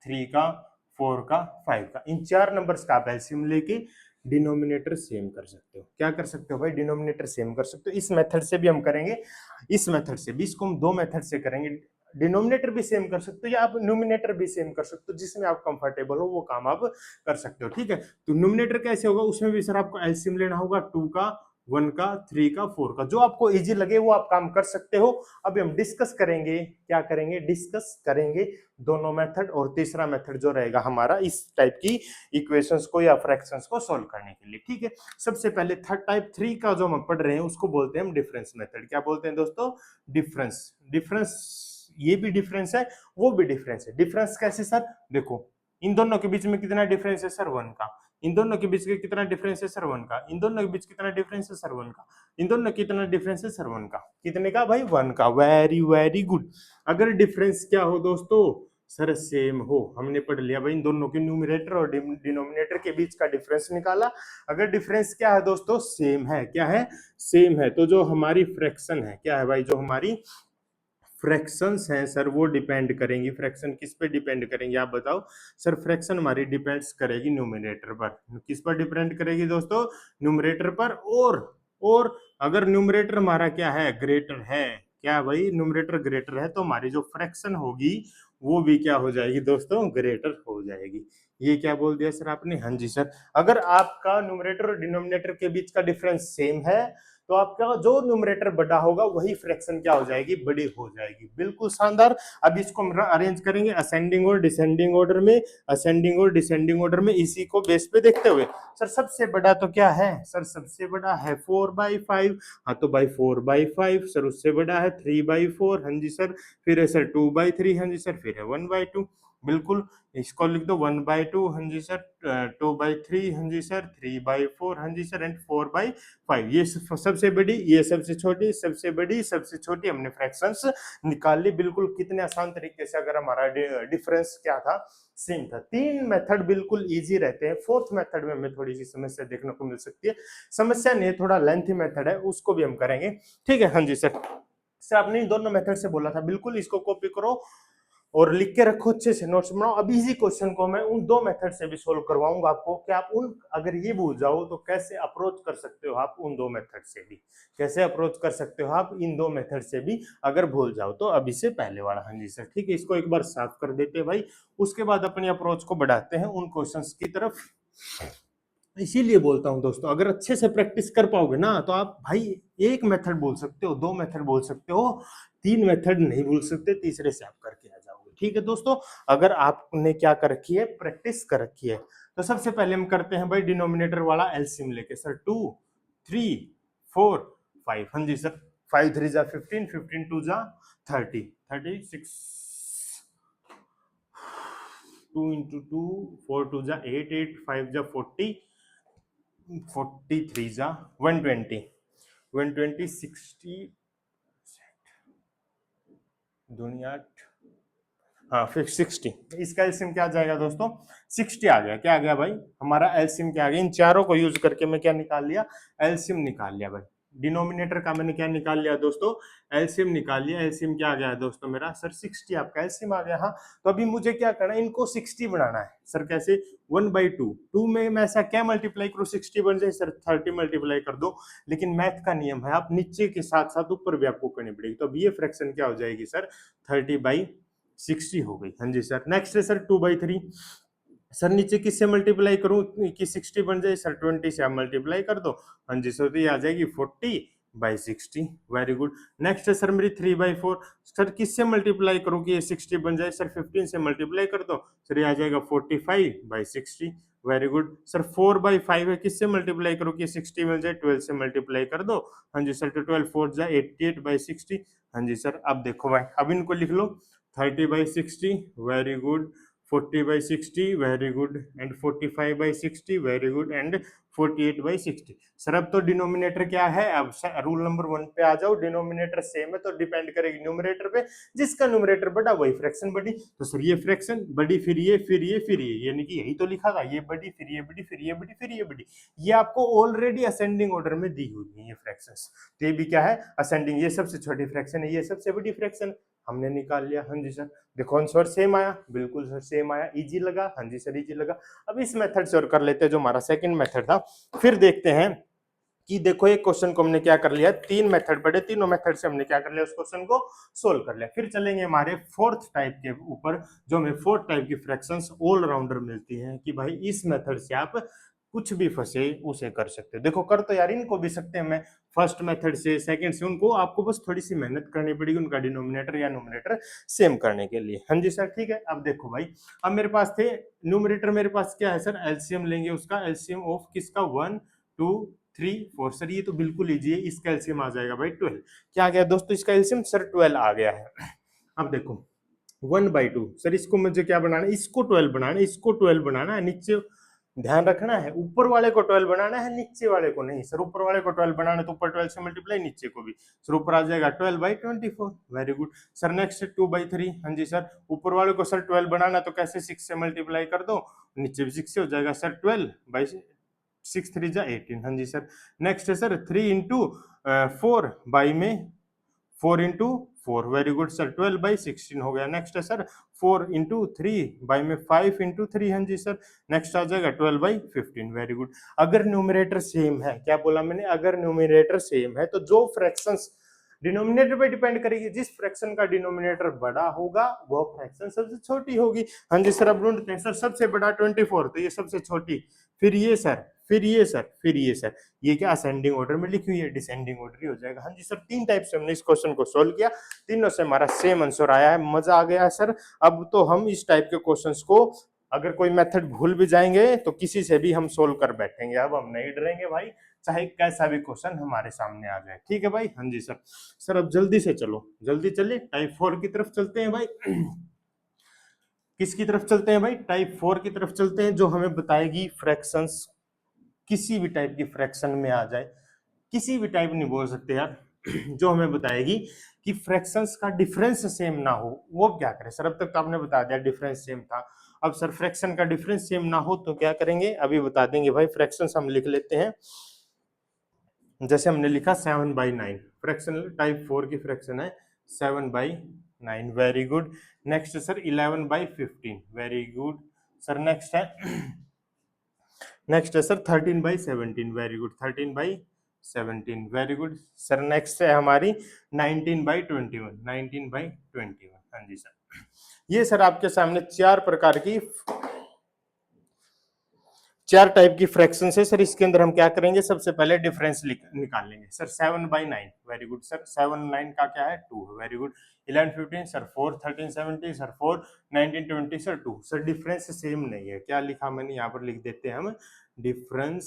3 का, 4 का, 5 का। इन चार नंबर्स का आप एलसीएम लेके डिनोमिनेटर सेम कर सकते हो। क्या कर सकते हो भाई, डिनोमिनेटर सेम कर सकते हो। इस मेथड से भी हम करेंगे, इस मेथड से भी। इसको हम दो मेथड से करेंगे। डिनोमिनेटर भी सेम कर सकते हो या आप न्यूमिनेटर भी सेम कर सकते हो, जिसमें आप कंफर्टेबल हो वो काम आप कर सकते हो। ठीक है, तो न्यूमिनेटर कैसे होगा, उसमें भी सर आपको एलसीएम लेना होगा 2 का, 1 का, 3 का, 4 का। जो आपको इजी लगे वो आप काम कर सकते हो। अभी हम डिस्कस करेंगे, क्या करेंगे, डिस्कस करेंगे दोनों मेथड, और तीसरा मेथड जो रहेगा हमारा इस टाइप की इक्वेशंस को या फ्रैक्शंस को सॉल्व करने के लिए। ठीक है, सबसे पहले थर्ड टाइप 3 का जो हम पढ़ रहे हैं उसको बोलते हैं हम डिफरेंस मेथड। क्या बोलते हैं दोस्तों, डिफरेंस। डिफरेंस, ये भी डिफरेंस है, वो भी डिफरेंस है। डिफरेंस कैसे सर, देखो इन दोनों के बीच में कितना डिफरेंस है सर, 1 का। इन दोनों के बीच में कितना डिफरेंस है सर, 1 का। इन दोनों के बीच कितना डिफरेंस है सर, 1 का। इन दोनों कितना डिफरेंस है सर, 1 का। कितने का भाई, 1 का। Very very good. अगर डिफरेंस क्या हो दोस्तों, सर सेम हो, हमने पढ़ लिया भाई इन दोनों के न्यूमरेटर और डिनोमिनेटर के बीच का डिफरेंस निकाला। अगर डिफरेंस क्या है दोस्तों, सेम है, क्या है, सेम है, तो जो हमारी फ्रैक्शन है, क्या है भाई, जो हमारी फ्रैक्शंस हैं सर वो डिपेंड करेंगी। फ्रैक्शन किस पे डिपेंड करेंगे आप बताओ सर, फ्रैक्शन हमारी डिपेंड्स करेगी न्यूमरेटर पर। किस पर डिपेंड करेगी दोस्तों, न्यूमरेटर पर। और अगर न्यूमरेटर हमारा क्या है, ग्रेटर है, क्या भाई, न्यूमरेटर ग्रेटर है, तो हमारी जो फ्रैक्शन होगी वो भी क्या हो जाएगी दोस्तों, ग्रेटर हो जाएगी। ये क्या बोल दिया सर आपने, हाँ जी सर। अगर आपका न्यूमरेटर और डिनोमिनेटर के बीच का डिफरेंस सेम है, तो आपका जो न्यूमरेटर बड़ा होगा वही फ्रैक्शन क्या हो जाएगी, बड़ी हो जाएगी। बिल्कुल शानदार। अब इसको हम अरेंज करेंगे असेंडिंग और डिसेंडिंग ऑर्डर में, असेंडिंग और डिसेंडिंग ऑर्डर में, इसी को बेस पे देखते हुए। सर सबसे बड़ा तो क्या है सर, सबसे बड़ा है 4/5। हाँ तो भाई 4/5 सर, उससे बड़ा है 3/4, हाँ जी सर। फिर है सर 2/3, हाँ जी सर। फिर है 1/2, बिल्कुल। इसको लिख दो 1/2, हाँ जी सर। 2/3, हाँ जी सर। 3/4, हाँ जी सर। एंड 4/5। ये सबसे बड़ी, ये सबसे छोटी, सबसे बड़ी, सबसे छोटी, हमने फ्रैक्शंस निकाल ली। बिल्कुल कितने आसान तरीके से। अगर हमारा डिफरेंस क्या था, सेम था। तीन मेथड बिल्कुल इजी रहते हैं। फोर्थ मेथड में हमें थोड़ी सी समस्या देखने को मिल सकती है। समस्या नहीं, थोड़ा लेंथी मेथड है, उसको भी हम करेंगे। ठीक है, हाँ जी सर। सर आपने इन दोनों मेथड से बोला था, बिल्कुल इसको कॉपी करो और लिख के रखो, अच्छे से नोट्स बनाओ। अब इजी क्वेश्चन को मैं उन दो मेथड से भी सोल्व करवाऊंगा आपको कि आप उन, अगर ये भूल जाओ तो कैसे अप्रोच कर सकते हो आप उन दो मेथड से भी, कैसे अप्रोच कर सकते हो आप इन दो मेथड से भी अगर भूल जाओ तो। अभी से पहले वाला, हाँ जी सर। ठीक है, इसको एक बार साफ कर देते हैं भाई, उसके बाद अपनी अप्रोच को बढ़ाते हैं उन क्वेश्चंस की तरफ। इसीलिए बोलता हूं दोस्तों, अगर अच्छे से प्रैक्टिस कर पाओगे ना तो आप भाई एक मेथड बोल सकते हो, दो मेथड बोल सकते हो, तीन मेथड नहीं बोल सकते, तीसरे से आप करके आ जाओगे। ठीक है दोस्तों, अगर आपने क्या कर रखी है, प्रैक्टिस कर रखी है। तो सबसे पहले हम करते हैं भाई डिनोमिनेटर वाला एलसीएम लेके। सर 2, 3, 4, 5, हाँ जी सर। 5 3 जा 15, 15 2 जा 30, 36, 2 into 2, 4 2 जा 8, 8 5 जा 40, 43 जा 120, 120 60 दुनिया, हाँ फिर 60। इसका एलसीएम क्या आ जाएगा दोस्तों, 60 आ गया। क्या आ गया भाई, हमारा एलसीएम क्या आ गया, इन चारों को यूज करके मैं क्या निकाल लिया, एलसीएम निकाल लिया भाई। डिनोमिनेटर का मैंने क्या निकाल लिया दोस्तों, एलसीएम निकाल लिया। एलसीएम क्या आ गया दोस्तों मेरा सर 60 आपका एलसीएम आ गया। हाँ, तो अभी मुझे क्या करना है, इनको 60 बनाना है सर। कैसे, 1/2, 2 में मैं ऐसा क्या मल्टीप्लाई करूँ 60 बन जाए सर, 30 मल्टीप्लाई कर दो। लेकिन मैथ का नियम है, आप नीचे के साथ साथ ऊपर भी आपको करनी पड़ेगी। तो अब ये फ्रैक्शन क्या हो जाएगी सर, 30/60 हो गई। हाँ जी सर। नेक्स्ट है सर 2/3। सर नीचे किससे मल्टीप्लाई करूं कि 60 बन जाए सर, 20 से आप मल्टीप्लाई कर दो। हाँ जी सर, तो ये आ जाएगी 40/60। Very good. नेक्स्ट है सर मेरी 3/4। सर किससे मल्टीप्लाई करूं कि ये 60 बन जाए सर, 15 से मल्टीप्लाई कर दो। सर ये आ जाएगा 45/60। Very good. सर 4/5 है, किससे मल्टीप्लाई करूं कि 60 मिल जाए, 12 से मल्टीप्लाई कर दो। हाँ जी सर, तो 12 4 जाए 88/60। हाँ जी सर। अब देखो भाई, अब इनको लिख लो, 30/60, very good, 40/60, very good, and 45/60, very good, and 48/60। Sir अब तो डिनोमिनेटर क्या है, अब रूल नंबर 1 पे आ जाओ। डिनोमिनेटर सेम है तो डिपेंड करेगी न्यूमरेटर पे, जिसका न्यूमरेटर बड़ा वही फ्रैक्शन बड़ी। तो सर ये फ्रैक्शन बड़ी, फिर ये, फिर ये, फिर ये, यानी कि यही तो लिखा था, ये बड़ी, फिर ये बड़ी, फिर ये बड़ी, फिर ये बड़ी। ये आपको ऑलरेडी असेंडिंग ऑर्डर में दी हुई है ये फ्रैक्शंस। तो ये भी क्या है, असेंडिंग। ये सबसे छोटी फ्रैक्शन है, ये सबसे बड़ी फ्रैक्शन हमने निकाल लिया। हाँ जी सर। देखो आंसर सेम आया, बिल्कुल सर सेम आया। इजी लगा? हाँ जी सर इजी लगा। अब इस मेथड से और कर लेते हैं जो हमारा सेकंड मेथड था। फिर देखते हैं कि देखो एक क्वेश्चन को हमने क्या कर लिया, 3 मेथड पढ़े, तीनों मेथड से हमने क्या कर लिया, उस क्वेश्चन को सोल्व कर लिया। फिर चलेंगे हमारे फोर्थ टाइप के ऊपर, जो हमें फोर्थ टाइप की फ्रैक्शंस ऑल राउंडर मिलती हैं कि भाई इस मेथड से आप कुछ भी फंसे उसे कर सकते हो। देखो कर तो यार इनको भी सकते हैं मैं, फर्स्ट मेथड से, सेकंड से, उनको आपको बस थोड़ी सी मेहनत करनी पड़ेगी उनका डिनोमिनेटर या नोमिनेटर सेम करने के लिए। हाँ जी सर ठीक है। अब देखो भाई, अब मेरे पास थे न्यूमरेटर, मेरे पास क्या है सर, एलसीएम लेंगे उसका, एलसीएम ऑफ किसका, 1 2 3 4। सर ये तो बिल्कुल इजी है, इसका एलसीएम आ जाएगा भाई 12। क्या आ गया दोस्तों इसका एलसीएम सर, 12 आ गया है। अब देखो 1/2, सर इसको मुझे क्या बनाना है, इसको 12 बनाना है, इसको 12 बनाना है। नीचे ध्यान रखना है, ऊपर वाले को 12 बनाना है, नीचे वाले को नहीं। सर ऊपर वाले को 12 बनाना है तो ऊपर 12 से मल्टीप्लाई, नीचे को भी। सर ऊपर आ जाएगा 12/24। Very good. Sir next 2/3। हाँ जी सर, ऊपर वाले को सर 12 बनाना तो कैसे, 6 से मल्टीप्लाई कर दो, नीचे भी 6 से हो जाएगा सर, 12/6 3 जा 18। हाँ जी सर। नेक्स्ट है सर 3 इंटू 4 बाई में 4 इंटू 4, वेरी गुड सर, 12/16 हो गया। नेक्स्ट है सर 4 इंटू 3 बाई में 5 इंटू 3। हाँ जी सर। नेक्स्ट आ जाएगा 12/15, वेरी गुड। अगर न्यूमरेटर सेम है, क्या बोला मैंने, अगर न्यूमरेटर सेम है तो जो फ्रैक्शंस डिनोमिनेटर पे डिपेंड करेगी, जिस फ्रैक्शन का डिनोमिनेटर बड़ा होगा वो फ्रैक्शन सबसे छोटी होगी। हाँ जी सर। अब ढूंढते हैं सर, सबसे बड़ा 24 तो ये सबसे छोटी, फिर ये सर, फिर ये सर, फिर ये सर। ये क्या असेंडिंग ऑर्डर में लिखी हुई है, डिसेंडिंग ऑर्डर ही हो जाएगा। हाँ जी सर। 3 टाइप से हमने इस क्वेश्चन को सोल्व किया, तीनों से हमारा सेम आंसर आया है। मजा आ गया सर। अब तो हम इस टाइप के क्वेश्चंस को अगर कोई मेथड भूल भी जाएंगे तो किसी से भी हम सोल्व कर बैठेंगे। अब हम नहीं डरेंगे भाई, चाहे कैसा भी क्वेश्चन हमारे सामने आ जाए। ठीक है भाई। हाँ जी सर। सर अब जल्दी से चलो, जल्दी चलिए, टाइप 4 की तरफ चलते हैं भाई। किसकी तरफ चलते हैं भाई, टाइप 4 की तरफ चलते हैं, जो हमें बताएगी फ्रैक्शंस किसी भी टाइप की फ्रैक्शन में आ जाए, किसी भी टाइप नहीं बोल सकते यार, जो हमें बताएगी कि फ्रैक्शंस का डिफरेंस सेम ना हो, वो क्या करें। सर अब तक तो आपने बता दिया डिफरेंस सेम था, अब सर फ्रैक्शन का डिफरेंस सेम ना हो तो क्या करेंगे, अभी बता देंगे भाई। फ्रैक्शंस हम लिख लेते हैं, जैसे हमने लिखा 7/9, फ्रैक्शन टाइप 4 की फ्रैक्शन है 7/9, very good. Next sir 11/15, very good sir. Next है नेक्स्ट है sir 13/17, very good, 13/17, very good sir. Next है हमारी 19/21, 19/21। हाँ जी सर। ये सर आपके सामने चार टाइप की फ्रैक्शन है सर। इसके अंदर हम क्या करेंगे, सबसे पहले डिफरेंस निकाल लेंगे सर। 7/9, very good sir. 7/9 का क्या है, 2, very good. 11/15 sir 4, 13/17 sir 4, 19/20 sir 2। Sir difference same नहीं है, क्या लिखा मैंने यहाँ पर, लिख देते हैं हम, डिफरेंस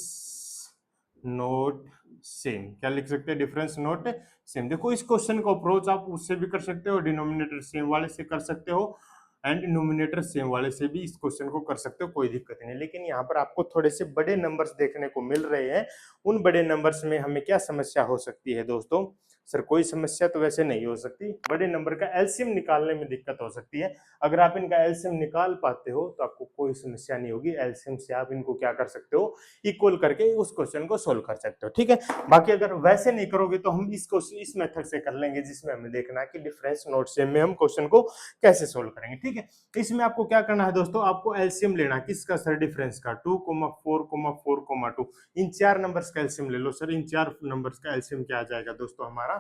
नोट सेम। क्या लिख सकते हैं, डिफरेंस नोट सेम। देखो इस क्वेश्चन का अप्रोच आप उससे भी कर सकते हो, डिनोमिनेटर सेम वाले से कर सकते हो, एंड न्यूमिनेटर सेम वाले से भी इस क्वेश्चन को कर सकते हो, कोई दिक्कत नहीं। लेकिन यहाँ पर आपको थोड़े से बड़े नंबर्स देखने को मिल रहे हैं। उन बड़े नंबर्स में हमें क्या समस्या हो सकती है दोस्तों, सर कोई समस्या तो वैसे नहीं हो सकती, बड़े नंबर का एलसीएम निकालने में दिक्कत हो सकती है। अगर आप इनका एलसीएम निकाल पाते हो तो आपको कोई समस्या नहीं होगी। एलसीएम से आप इनको क्या कर सकते हो, इक्वल करके उस क्वेश्चन को सोल्व कर सकते हो, ठीक है। बाकी अगर वैसे नहीं करोगे तो हम इस मेथड से कर लेंगे, जिसमें हमें देखना है कि डिफरेंस नोट सेम में हम क्वेश्चन को कैसे सोल्व करेंगे, ठीक है। इसमें आपको क्या करना है दोस्तों, आपको एलसीएम लेना है किसका सर, डिफरेंस का, 2, 4, 4, 2। इन 4 नंबर्स का एलसीएम ले लो सर। इन 4 नंबर्स का एलसीएम क्या आ जाएगा दोस्तों हमारा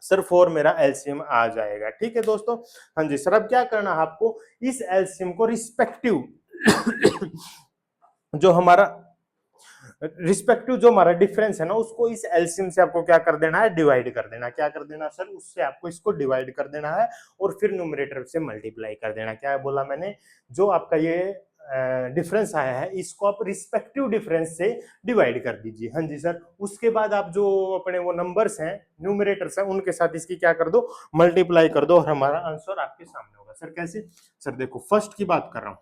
सर 4 मेरा एलसीएम आ जाएगा, ठीक है दोस्तों। हाँ जी सर, अब क्या करना है आपको, इस एलसीएम को रिस्पेक्टिव जो हमारा डिफरेंस है ना, उसको इस एलसीएम से आपको क्या कर देना है, डिवाइड कर देना। क्या कर देना सर, उससे आपको इसको डिवाइड कर देना है और फिर न्यूमरेटर से मल्टीप्लाई कर देना। क्या बोला मैंने, जो आपका ये डिफरेंस आया है इसको आप रिस्पेक्टिव डिफरेंस से डिवाइड कर दीजिए। हाँ जी सर, उसके बाद आप जो अपने वो नंबर्स हैं, न्यूमरेटर्स हैं, उनके साथ इसकी क्या कर दो, मल्टीप्लाई कर दो और हमारा आंसर आपके सामने होगा। सर कैसे, सर देखो फर्स्ट की बात कर रहा हूँ।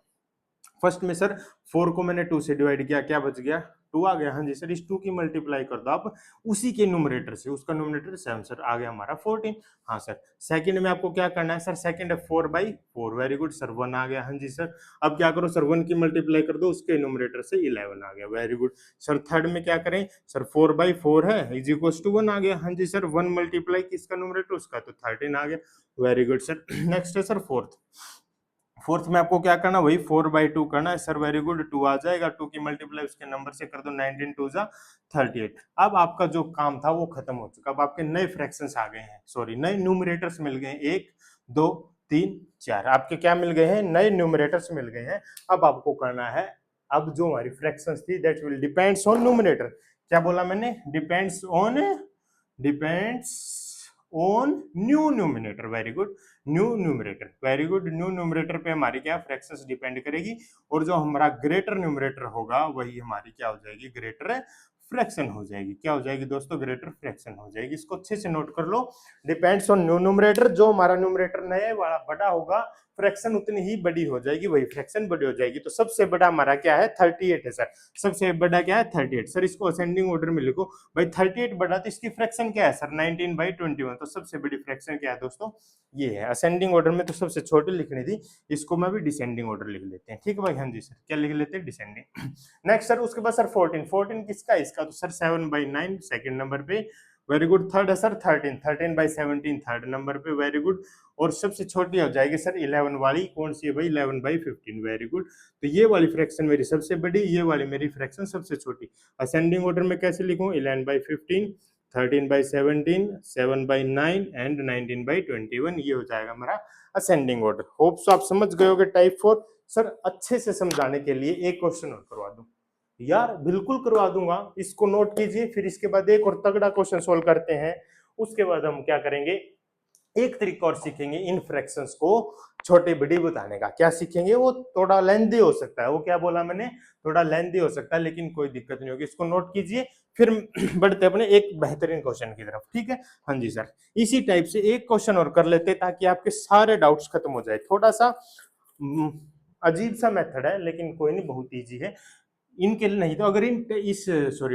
फर्स्ट में सर 4 को मैंने 2 से डिवाइड किया, क्या बच गया, 2 आ गया। हाँ जी सर, इस 2 की मल्टीप्लाई कर दो आप उसी के न्यूमरेटर से, उसका न्यूमरेटर 7 सर आ गया हमारा 14। हाँ सर, सेकंड में आपको क्या करना है सर, सेकंड है 4/4, वेरी गुड सर, 1 आ गया। हाँ जी सर, अब क्या करो सर, 1 की मल्टीप्लाई कर दो उसके न्यूमरेटर से, 11 आ गया, वेरी गुड सर। थर्ड में क्या करें सर, 4/4 है इज इक्वल टू 1 आ गया। हाँ जी सर, 1 मल्टीप्लाई किसका न्यूमरेटर, उसका, तो 13 आ गया, वेरी गुड सर। नेक्स्ट है सर फोर्थ में आपको क्या करना, वही 4/2 करना है सर, वेरी गुड, 2 आ जाएगा। 2 की मल्टीप्लाई उसके नंबर से कर दो, 19 2 जा 38। अब आपका जो काम था वो खत्म हो चुका। अब आपके नए फ्रैक्शंस आ गए हैं, सॉरी नए न्यूमरेटर्स मिल गए हैं, 1 2 3 4 आपके क्या मिल गए हैं, नए न्यूमरेटर्स मिल गए हैं। अब आपको करना है, अब जो हमारी फ्रैक्शंस थी that will depends on numerator. क्या बोला मैंने, depends on new numerator, very good, new numerator, very good. New numerator पे हमारी क्या फ्रैक्शंस डिपेंड करेगी, और जो हमारा ग्रेटर न्यूमरेटर होगा वही हमारी क्या हो जाएगी, ग्रेटर फ्रैक्शन हो जाएगी। क्या हो जाएगी दोस्तों, ग्रेटर फ्रैक्शन हो जाएगी। इसको अच्छे से नोट कर लो, डिपेंड्स ऑन न्यू न्यूमरेटर। जो हमारा न्यूमरेटर नया वाला बड़ा होगा, फ्रैक्शन उतनी ही बड़ी हो जाएगी, वही फ्रैक्शन बड़ी हो जाएगी। तो सबसे बड़ा हमारा क्या है, 38 है सर, सबसे बड़ा क्या है 38 सर। इसको असेंडिंग ऑर्डर में लिखो भाई, 38 बड़ा तो इसकी फ्रैक्शन क्या है सर, 19/21। तो सबसे बड़ी फ्रैक्शन क्या है दोस्तों, ये है। असेंडिंग ऑर्डर में तो सबसे छोटी लिखनी थी, इसको मैं भी डिसेंडिंग ऑर्डर लिख लेते हैं, ठीक है भाई। हाँ जी सर, क्या लिख लेते हैं, डिसेंडिंग। नेक्स्ट सर, उसके बाद सर 14 किसका, इसका, तो सर 7/9 सेकंड नंबर पे, वेरी गुड। थर्ड है सर 13/17 थर्ड नंबर पे, वेरी गुड। और सबसे छोटी हो जाएगी सर 11 वाली, कौन सी है भाई, 11/15, वेरी गुड। तो ये वाली फ्रैक्शन मेरी सबसे बड़ी, ये वाली मेरी फ्रैक्शन सबसे छोटी। असेंडिंग ऑर्डर में कैसे लिखूं, 11/15, 13/17, 7/9 एंड 19/21, ये हो जाएगा हमारा असेंडिंग ऑर्डर। होप सो आप समझ गए होगे टाइप 4। सर अच्छे से समझाने के लिए एक क्वेश्चन और करवा दूं यार, बिल्कुल करवा दूंगा, इसको नोट कीजिए। फिर इसके बाद एक और तगड़ा क्वेश्चन सोल्व करते हैं, उसके बाद हम क्या करेंगे, एक तरीका और सीखेंगे इन फ्रैक्शंस को छोटे बड़ी बताने का। क्या सीखेंगे, वो थोड़ा लेंथी हो सकता है, वो क्या बोला मैंने, थोड़ा लेंथी हो सकता है, लेकिन कोई दिक्कत नहीं होगी। इसको नोट कीजिए, फिर बढ़ते अपने एक बेहतरीन क्वेश्चन की तरफ, ठीक है। हाँ जी सर, इसी टाइप से एक क्वेश्चन और कर लेते ताकि आपके सारे डाउट्स खत्म हो जाए। थोड़ा सा अजीब सा मेथड है, लेकिन कोई नहीं, बहुत ईजी है इनके लिए। नहीं तो अगर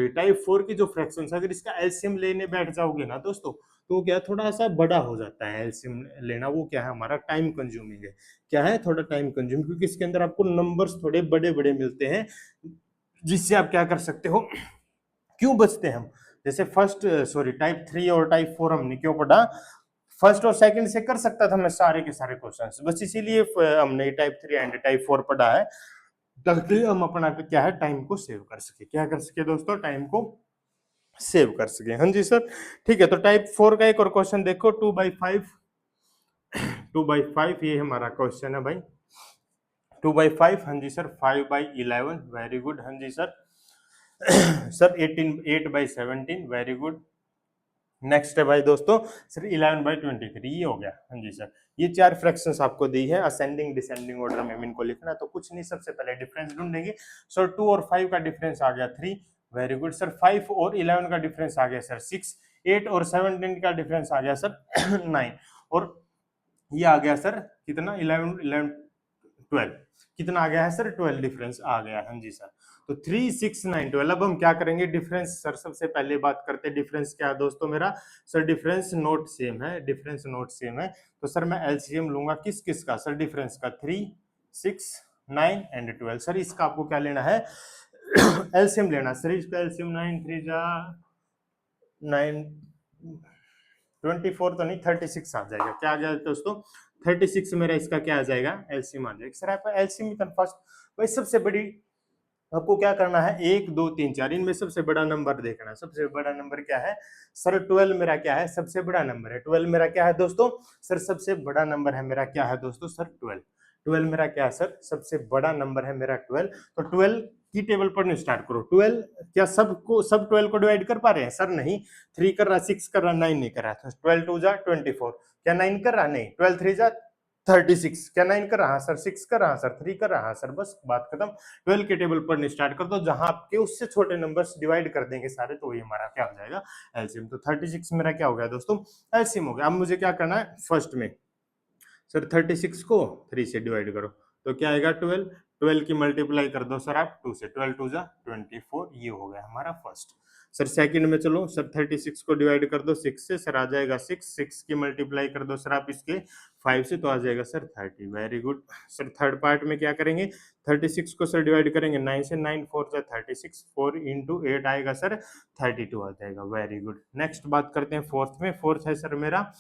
टाइप 4 की जो फ्रैक्शन है, अगर इसका एलसीएम लेने बैठ जाओगे ना दोस्तों, तो क्या थोड़ा सा बड़ा हो जाता है एलसीएम लेना, वो क्या है हमारा टाइम कंज्यूमिंग है। क्या है, थोड़ा टाइम कंज्यूमिंग, क्योंकि इसके अंदर आपको नंबर्स थोड़े बड़े बड़े मिलते हैं, जिससे आप क्या कर सकते हो, क्यों बचते हैं हम। जैसे टाइप 3 और टाइप 4 हमने क्यों पढ़ा, फर्स्ट और सेकंड से कर सकता था मैं सारे के सारे क्वेश्चंस, बस इसीलिए हमने टाइप 3 एंड टाइप 4 पढ़ा है, ताकि हम अपना क्या है, टाइम को सेव कर सके। क्या कर सके दोस्तों, टाइम को सेव कर सके। हाँ जी सर, ठीक है। तो टाइप 4 का एक और क्वेश्चन देखो, 2/5 ये हमारा क्वेश्चन है भाई, 2/5। हाँ जी सर, 5/11, वेरी गुड। हाँ जी sir, sir 8/17, very good. Next है भाई दोस्तों सर 11/23, ये हो गया। हाँ जी सर, ये 4 फ्रैक्शंस आपको दी है असेंडिंग डिसेंडिंग ऑर्डर में इनको लिखना, तो कुछ नहीं, सबसे पहले डिफरेंस ढूंढेंगे। सर 2 और 5 का डिफरेंस आ गया 3, वेरी गुड सर। 5 और 11 का डिफरेंस आ गया सर 6, 8 और 17 का डिफरेंस आ गया सर 9, और ये आ गया सर कितना, 11 12। कितना आ गया है सर? 12 डिफरेंस आ गया है। हाँ जी सर। तो 3 6 9 12। अब हम क्या करेंगे? डिफरेंस सर सबसे पहले बात करते हैं डिफरेंस क्या है दोस्तों मेरा। सर डिफरेंस नोट सेम है, डिफरेंस नोट सेम है। तो सर मैं एलसीएम लूंगा किस किस का सर? डिफरेंस का 3 6 9 एंड 12। सर इसका आपको क्या लेना है? एलसीएम लेना सर। इसका एलसीएम 9 3 जा 9 24 तो नहीं 36 आ जाएगा। क्या आ जाएगा दोस्तों? 36 मेरा इसका क्या आ जाएगा? एलसीएम आ जाएगा। सर आपका एलसीएम फर्स्ट भाई सबसे बड़ी आपको क्या करना है? 1 2 3 4 इनमें सबसे बड़ा नंबर देखना है। सबसे बड़ा नंबर क्या है सर? 12 मेरा क्या है? सबसे बड़ा नंबर है। 12 मेरा क्या है दोस्तों? सर सबसे बड़ा नंबर है मेरा क्या है दोस्तों? सर 12। 12 मेरा क्या है सर? सबसे बड़ा नंबर है मेरा 12। तो 12 की टेबल पढ़ने स्टार्ट करो। 12 क्या सबको सब 12 को डिवाइड कर पा रहे हैं सर? नहीं। 3 कर रहा, 6 कर रहा, 9 नहीं कर रहा। तो 12 2 जा 24। क्या 9 कर रहा? नहीं। 12 3 जा 36। क्या 9 कर रहा सर? 6 कर रहा सर? 3 कर रहा सर? बस बात खत्म। 12 के टेबल पढ़ने स्टार्ट कर दो। जहां आपके उससे छोटे नंबर्स डिवाइड कर देंगे सारे, तो ये हमारा क्या हो जाएगा? एलसीएम। तो 36 मेरा क्या हो गया दोस्तों? एलसीएम हो गया। अब मुझे क्या करना है? फर्स्ट में सर 36 को 3 से डिवाइड करो तो क्या आएगा? 12। 12 की मल्टीप्लाई कर दो सर आप 2 से। 12 2 जा 24। ये हो गया हमारा फर्स्ट। सर सेकंड में चलो सर 36 को डिवाइड कर दो 6 से। सर आ जाएगा 6। 6 की मल्टीप्लाई कर दो सर आप इसके 5 से, तो आ जाएगा sir 30। Very good. Sir third part में क्या करेंगे? 36 को सर डिवाइड करेंगे 9 से। 9 4 जा 36। 4 इंटू 8 आएगा सर 32 आ जाएगा। Very good. नेक्स्ट बात करते हैं फोर्थ में। फोर्थ है सर मेरा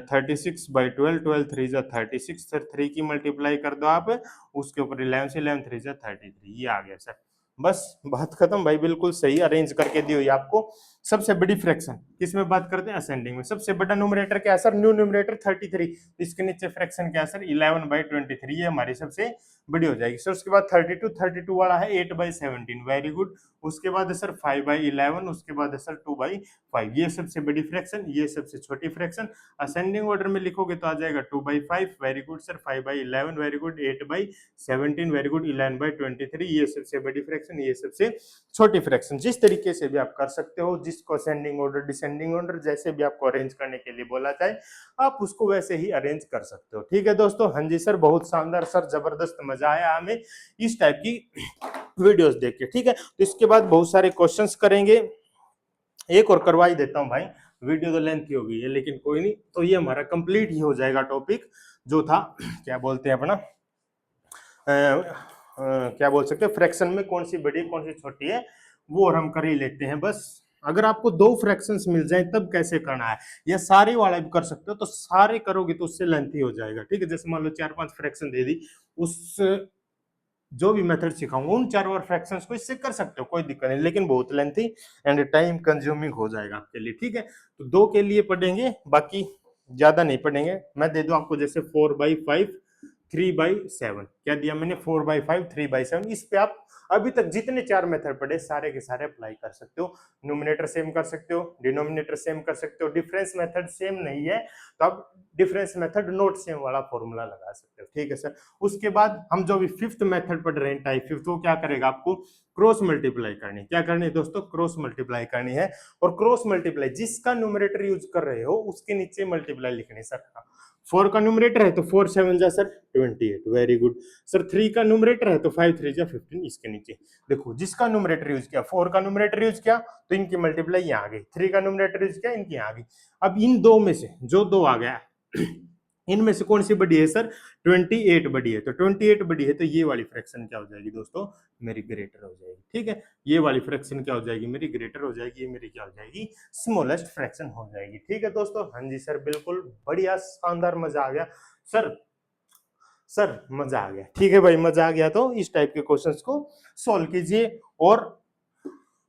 36 बाई 12। 12 3 जा 36। सर 3 की मल्टीप्लाई कर दो आप उसके ऊपर 11 से। 11 3 जा 33। ये आ गया सर। बस बात खत्म भाई। बिल्कुल सही अरेंज करके दी हुई आपको। सबसे बड़ी फ्रैक्शन किसमें बात करते हैं? असेंडिंग में। सबसे बड़ा न्यूमरेटर क्या है सर? New numerator 33। इसके नीचे फ्रैक्शन क्या है सर? 11 बाई 23। ये हमारी सबसे बड़ी हो जाएगी सर। उसके बाद 32। 32 वाला है 8 बाई 17। Very good. उसके बाद है सर 5 बाई 11। उसके बाद है सर 2 बाई 5। ये सबसे बड़ी फ्रैक्शन, ये सबसे छोटी फ्रैक्शन। असेंडिंग ऑर्डर में लिखोगे तो आ जाएगा 2 by 5। Very good sir. 5 by 11। Very good. 8 by 17। Very good. 11 by 23। ये सबसे बड़ी फ्रैक्शन, ये सबसे छोटी फ्रैक्शन। जिस तरीके से भी आप कर सकते हो, जिसको असेंडिंग ऑर्डर डिसेंडिंग ऑर्डर जैसे भी आपको अरेंज करने के लिए बोला जाए, आप उसको वैसे ही अरेंज कर सकते हो। ठीक है दोस्तों। हाँ जी सर, बहुत शानदार सर, जबरदस्त मजा आया हमें इस टाइप की वीडियोस देख के। ठीक है, तो इसके बाद बहुत सारे क्वेश्चंस करेंगे। एक और करवा ही देता हूं भाई, वीडियो तो लेंथ हो गई है लेकिन कोई नहीं। तो ये हमारा कंप्लीट ही हो जाएगा टॉपिक जो था क्या बोलते हैं अपना क्या बोल सकते हैं फ्रैक्शन में कौन सी बड़ी कौन सी छोटी है, वो और हम कर ही लेते हैं बस। अगर आपको 2 फ्रैक्शंस मिल जाए तब कैसे करना है, या सारे वाला भी कर सकते हो, तो सारे करोगे तो उससे लेंथी हो जाएगा। ठीक है, जैसे मान लो 4-5 फ्रैक्शन दे दी, उस जो भी मेथड सिखाऊंगा उन 4 और फ्रैक्शंस को इससे कर सकते हो, कोई दिक्कत नहीं, लेकिन बहुत लेंथी एंड टाइम कंज्यूमिंग हो जाएगा आपके लिए। ठीक है, तो 2 के लिए पढ़ेंगे, बाकी ज्यादा नहीं पढ़ेंगे। मैं दे दूं आपको जैसे 4/5 3/7। क्या दिया मैंने? 4/5 3/7। इस पे आप अभी तक जितने 4 मेथड पढ़े सारे के सारे अप्लाई कर सकते हो। न्यूमिनेटर सेम कर सकते हो, डिनोमिनेटर सेम कर सकते हो। डिफरेंस मेथड सेम नहीं है तो आप डिफरेंस मेथड नोट सेम वाला फॉर्मूला लगा सकते हो। ठीक है सर। उसके बाद हम जो भी 5th मेथड पढ़ रहे हैं टाइप 5, वो क्या करेगा? आपको क्रॉस मल्टीप्लाई करनी। क्या करनी है दोस्तों? क्रॉस मल्टीप्लाई करनी है। और क्रॉस मल्टीप्लाई जिसका न्यूमरेटर यूज कर रहे हो उसके नीचे मल्टीप्लाई लिखनी सर। 4 का न्यूमरेटर है तो 4 7 जा सर 28। Very good sir. 3 का न्यूमरेटर है तो 5 3 जा 15। इसके नीचे देखो, जिसका न्यूमरेटर यूज किया, 4 का न्यूमरेटर यूज किया तो इनकी मल्टीप्लाई यहाँ आ गई। 3 का न्यूमरेटर यूज किया, इनकी यहाँ आ गई। अब इन दो में से जो 2 आ गया इनमें से कौन सी बड़ी है सर? 28 बड़ी है। तो 28 बड़ी है तो ये वाली फ्रैक्शन क्या हो जाएगी दोस्तों? मेरी ग्रेटर हो जाएगी। ठीक है, ये वाली फ्रैक्शन क्या हो जाएगी? मेरी ग्रेटर हो जाएगी। ये मेरी क्या हो जाएगी? स्मॉलेस्ट फ्रैक्शन हो जाएगी। ठीक है दोस्तों। हाँ जी सर, बिल्कुल बढ़िया, शानदार, मजा आ गया सर। सर मजा आ गया। ठीक है भाई, मजा आ गया तो इस टाइप के क्वेश्चंस को सॉल्व कीजिए। और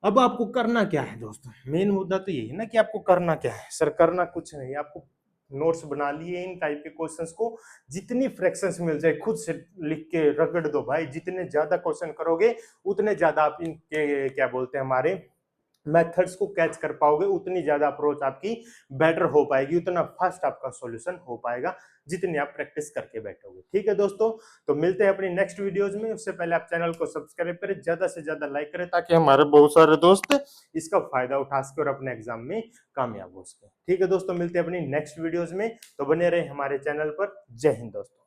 अब आपको करना क्या है दोस्तों? मेन मुद्दा तो यही है ना कि आपको करना क्या है। सर करना कुछ नहीं, आपको नोट्स बना लिए इन टाइप के क्वेश्चंस को, जितनी फ्रैक्शंस मिल जाए खुद से लिख के रगड़ दो भाई। जितने ज्यादा क्वेश्चन करोगे उतने ज्यादा आप इनके क्या बोलते हैं हमारे मेथड्स को कैच कर पाओगे, उतनी ज्यादा अप्रोच आपकी बेटर हो पाएगी, उतना फास्ट आपका सॉल्यूशन हो पाएगा जितनी आप प्रैक्टिस करके बैठोगे। ठीक है दोस्तों, तो मिलते हैं अपनी नेक्स्ट वीडियोज में। उससे पहले आप चैनल को सब्सक्राइब करें, ज्यादा से ज्यादा लाइक करें, ताकि हमारे बहुत सारे दोस्त इसका फायदा उठा सके और अपने एग्जाम में कामयाब हो सके। ठीक है दोस्तों, मिलते हैं अपनी नेक्स्ट वीडियोज में। तो बने रहे हमारे चैनल पर। जय हिंद दोस्तों।